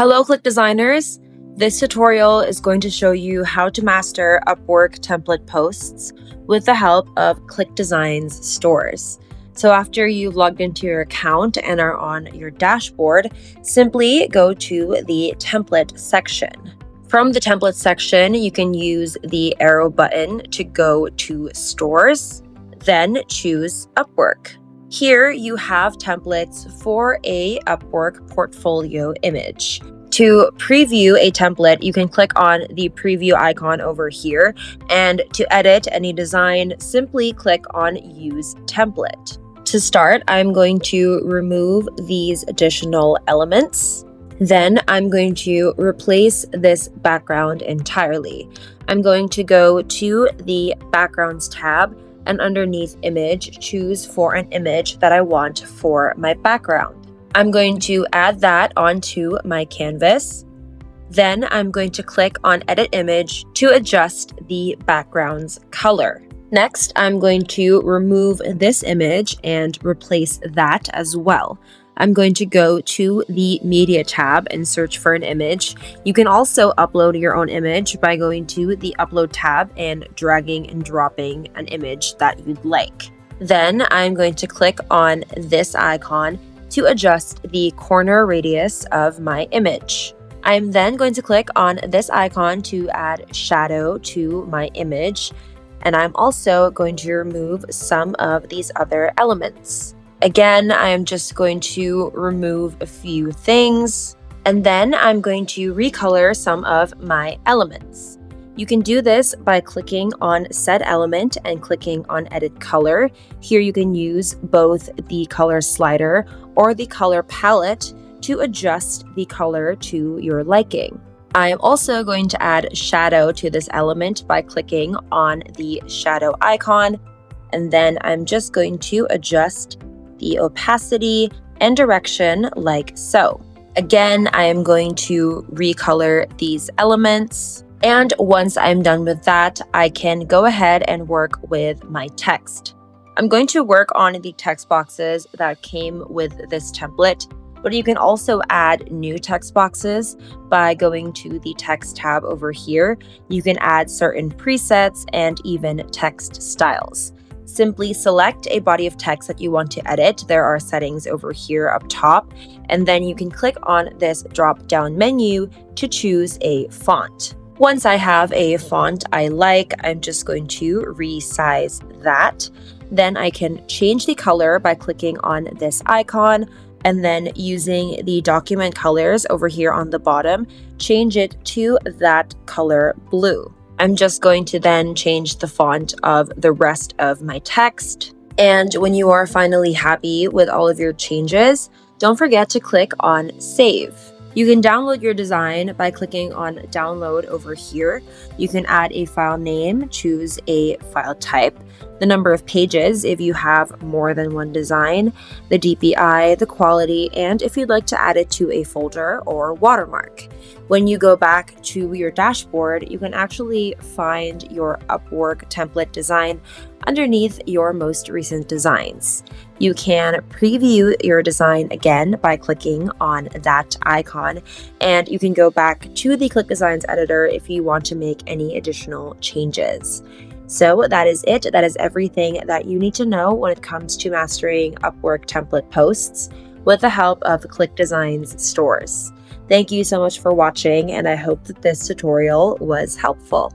Hello, Click Designers. This tutorial is going to show you how to master Upwork template posts with the help of ClickDesigns stores. So after you've logged into your account and are on your dashboard, simply go to the template section. From the template section, you can use the arrow button to go to stores, then choose Upwork. Here you have templates for a Upwork portfolio image. To preview a template, you can click on the preview icon over here, and to edit any design, simply click on Use Template. To start, I'm going to remove these additional elements. Then I'm going to replace this background entirely. I'm going to go to the Backgrounds tab, and underneath Image, choose for an image that I want for my background. I'm going to add that onto my canvas. Then I'm going to click on Edit Image to adjust the background's color. Next, I'm going to remove this image and replace that as well. I'm going to go to the Media tab and search for an image. You can also upload your own image by going to the Upload tab and dragging and dropping an image that you'd like. Then I'm going to click on this icon to adjust the corner radius of my image. I'm then going to click on this icon to add shadow to my image, and I'm also going to remove some of these other elements. Again, I am just going to remove a few things, and then I'm going to recolor some of my elements. You can do this by clicking on Set Element and clicking on Edit Color. Here you can use both the color slider or the color palette to adjust the color to your liking. I am also going to add shadow to this element by clicking on the shadow icon, and then I'm just going to adjust the opacity and direction like so. Again, I am going to recolor these elements, and once I'm done with that, I can go ahead and work with my text. I'm going to work on the text boxes that came with this template, but you can also add new text boxes by going to the Text tab over here. You can add certain presets and even text styles. Simply select a body of text that you want to edit. There are settings over here up top, and then you can click on this drop-down menu to choose a font. Once I have a font I like, I'm just going to resize that. Then I can change the color by clicking on this icon, and then using the document colors over here on the bottom, change it to that color blue. I'm just going to then change the font of the rest of my text. And when you are finally happy with all of your changes, don't forget to click on Save. You can download your design by clicking on Download over here. You can add a file name, choose a file type, the number of pages if you have more than one design, the DPI, the quality, and if you'd like to add it to a folder or watermark. When you go back to your dashboard, you can actually find your Upwork template design underneath your most recent designs. You can preview your design again by clicking on that icon, and you can go back to the ClickDesigns editor if you want to make any additional changes. So that is it. That is everything that you need to know when it comes to mastering Upwork template posts with the help of ClickDesigns stores. Thank you so much for watching, and I hope that this tutorial was helpful.